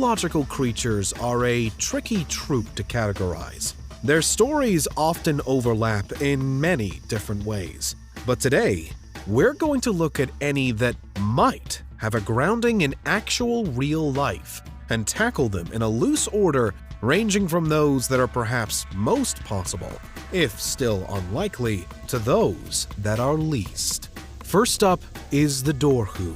mythological creatures are a tricky troop to categorize. Their stories often overlap in many different ways, but today, we're going to look at any that might have a grounding in actual real life and tackle them in a loose order ranging from those that are perhaps most possible, if still unlikely, to those that are least. First up is the Dorhu,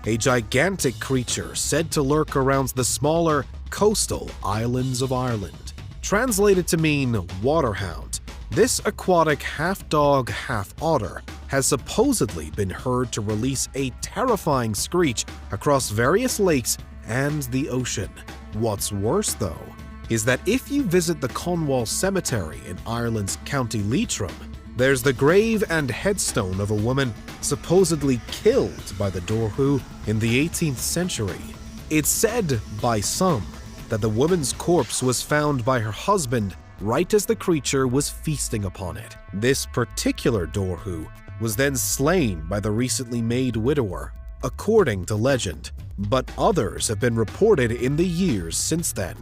a gigantic creature said to lurk around the smaller coastal islands of Ireland. Translated to mean waterhound, this aquatic half-dog, half-otter has supposedly been heard to release a terrifying screech across various lakes and the ocean. What's worse, though, is that if you visit the Conwall Cemetery in Ireland's County Leitrim, there's the grave and headstone of a woman supposedly killed by the Dorhu in the 18th century. It's said by some that the woman's corpse was found by her husband right as the creature was feasting upon it. This particular Dorhu was then slain by the recently made widower, according to legend, but others have been reported in the years since then.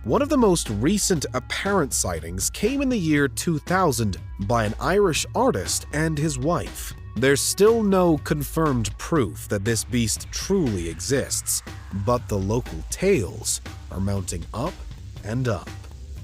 One of the most recent apparent sightings came in the year 2000 by an Irish artist and his wife. There's still no confirmed proof that this beast truly exists, but the local tales are mounting up and up.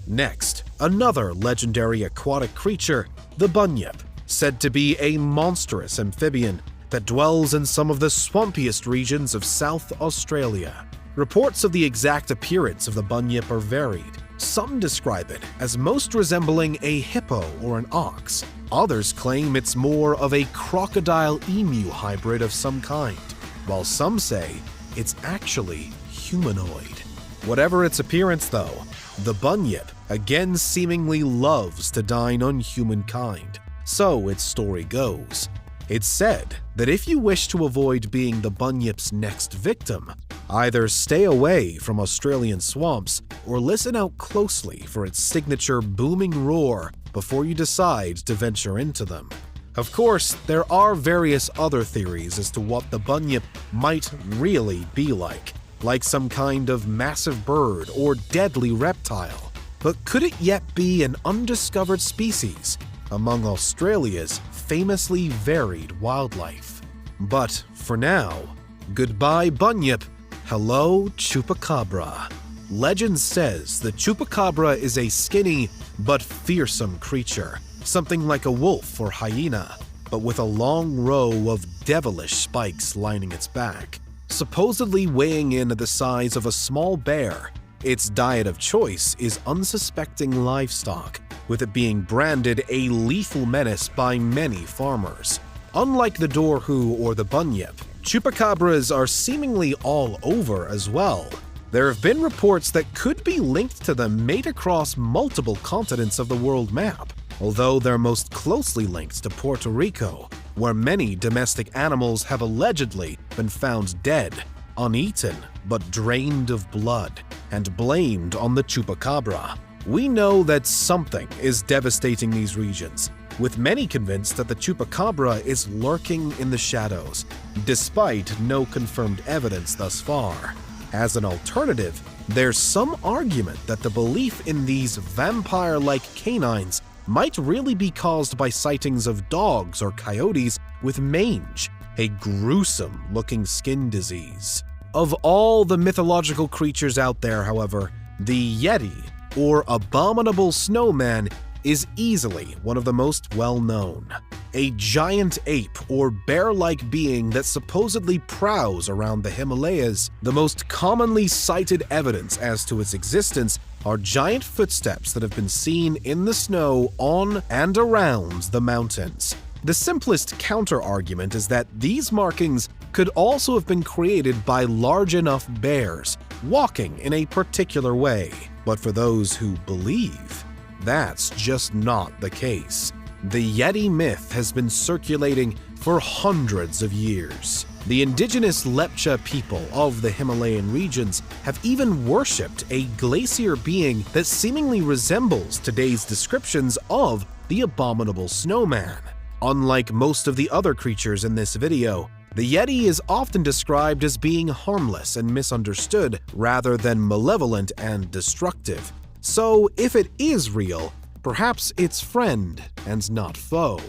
Next, another legendary aquatic creature, the bunyip, said to be a monstrous amphibian that dwells in some of the swampiest regions of South Australia. Reports of the exact appearance of the bunyip are varied. Some describe it as most resembling a hippo or an ox. Others claim it's more of a crocodile-emu hybrid of some kind, while some say it's actually humanoid. Whatever its appearance, though, the bunyip again seemingly loves to dine on humankind. So its story goes. It's said that if you wish to avoid being the bunyip's next victim, either stay away from Australian swamps or listen out closely for its signature booming roar before you decide to venture into them. Of course, there are various other theories as to what the bunyip might really be like some kind of massive bird or deadly reptile. But could it yet be an undiscovered species among Australia's famously varied wildlife? But for now, goodbye bunyip, hello chupacabra. Legend says the chupacabra is a skinny but fearsome creature, something like a wolf or hyena, but with a long row of devilish spikes lining its back. Supposedly weighing in at the size of a small bear, its diet of choice is unsuspecting livestock, with it being branded a lethal menace by many farmers. Unlike the Dorhu or the bunyip, chupacabras are seemingly all over as well. There have been reports that could be linked to them made across multiple continents of the world map, although they're most closely linked to Puerto Rico, where many domestic animals have allegedly been found dead, uneaten, but drained of blood, and blamed on the chupacabra. We know that something is devastating these regions, with many convinced that the chupacabra is lurking in the shadows, despite no confirmed evidence thus far. As an alternative, there's some argument that the belief in these vampire-like canines might really be caused by sightings of dogs or coyotes with mange, a gruesome-looking skin disease. Of all the mythological creatures out there, however, the Yeti, or abominable snowman, is easily one of the most well-known. A giant ape or bear-like being that supposedly prowls around the Himalayas. The most commonly cited evidence as to its existence are giant footsteps that have been seen in the snow on and around the mountains. The simplest counter-argument is that these markings could also have been created by large enough bears walking in a particular way. But for those who believe, that's just not the case. The Yeti myth has been circulating for hundreds of years. The indigenous Lepcha people of the Himalayan regions have even worshipped a glacier being that seemingly resembles today's descriptions of the abominable snowman. Unlike most of the other creatures in this video, The Yeti is often described as being harmless and misunderstood rather than malevolent and destructive. So if it is real, perhaps it's friend and not foe.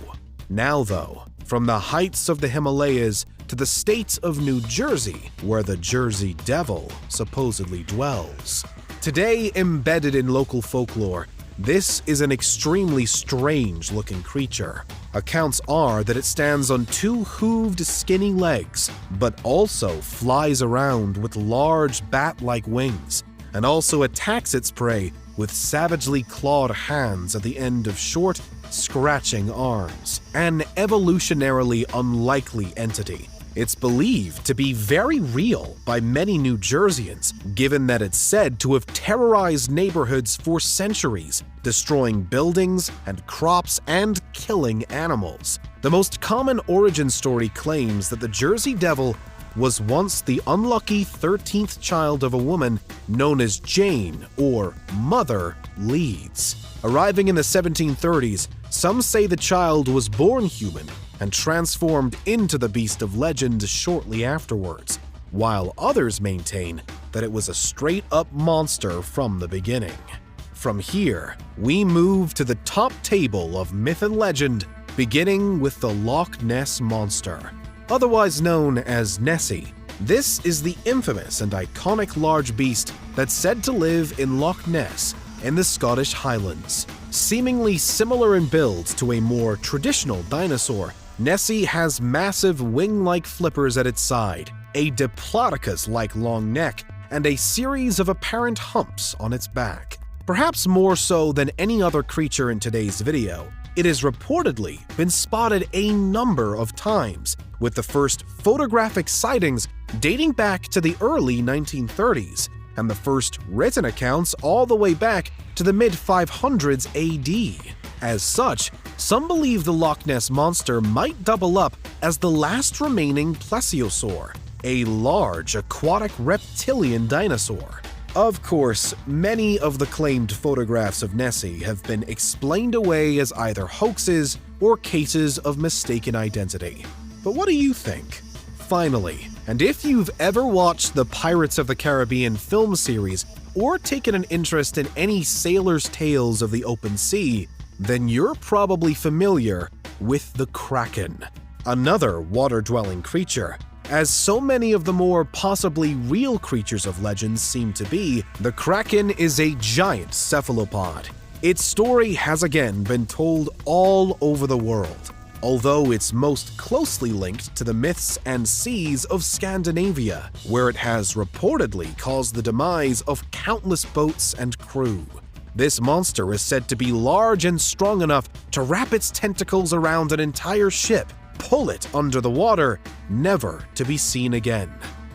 Now though, from the heights of the Himalayas to the state of New Jersey, where the Jersey Devil supposedly dwells. Today, embedded in local folklore, this is an extremely strange-looking creature. Accounts are that it stands on two hooved, skinny legs, but also flies around with large bat-like wings, and also attacks its prey with savagely clawed hands at the end of short, scratching arms. An evolutionarily unlikely entity. It's believed to be very real by many New Jerseyans, given that it's said to have terrorized neighborhoods for centuries, destroying buildings and crops and killing animals. The most common origin story claims that the Jersey Devil was once the unlucky 13th child of a woman known as Jane or Mother Leeds. Arriving in the 1730s, some say the child was born human and transformed into the beast of legend shortly afterwards, while others maintain that it was a straight-up monster from the beginning. From here, we move to the top table of myth and legend, beginning with the Loch Ness Monster. Otherwise known as Nessie, this is the infamous and iconic large beast that's said to live in Loch Ness in the Scottish Highlands. Seemingly similar in build to a more traditional dinosaur, Nessie has massive wing-like flippers at its side, a diplodocus-like long neck, and a series of apparent humps on its back. Perhaps more so than any other creature in today's video, it has reportedly been spotted a number of times, with the first photographic sightings dating back to the early 1930s, and the first written accounts all the way back to the mid-500s AD. As such, some believe the Loch Ness Monster might double up as the last remaining plesiosaur, a large aquatic reptilian dinosaur. Of course, many of the claimed photographs of Nessie have been explained away as either hoaxes or cases of mistaken identity. But what do you think? Finally, and if you've ever watched the Pirates of the Caribbean film series or taken an interest in any sailors' tales of the open sea, then you're probably familiar with the Kraken, another water-dwelling creature. As so many of the more possibly real creatures of legends seem to be, the Kraken is a giant cephalopod. Its story has again been told all over the world, although it's most closely linked to the myths and seas of Scandinavia, where it has reportedly caused the demise of countless boats and crew. This monster is said to be large and strong enough to wrap its tentacles around an entire ship, pull it under the water, never to be seen again.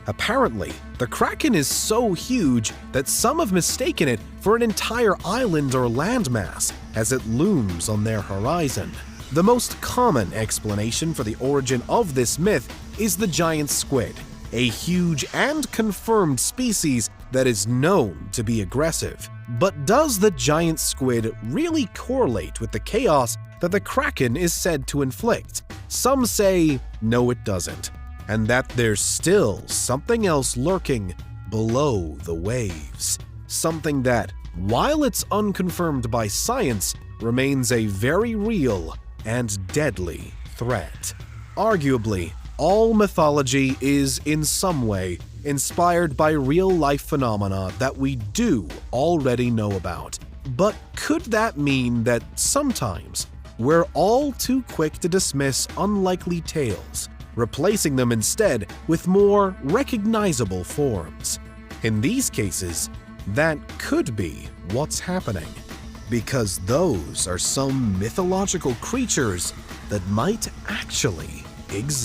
Apparently, the Kraken is so huge that some have mistaken it for an entire island or landmass as it looms on their horizon. The most common explanation for the origin of this myth is the giant squid, a huge and confirmed species that is known to be aggressive. But does the giant squid really correlate with the chaos that the Kraken is said to inflict? Some say no, it doesn't, and that there's still something else lurking below the waves. Something that, while it's unconfirmed by science, remains a very real and deadly threat. Arguably, all mythology is in some way inspired by real-life phenomena that we do already know about. But could that mean that sometimes we're all too quick to dismiss unlikely tales, replacing them instead with more recognizable forms? In these cases, that could be what's happening, because those are some mythological creatures that might actually exist.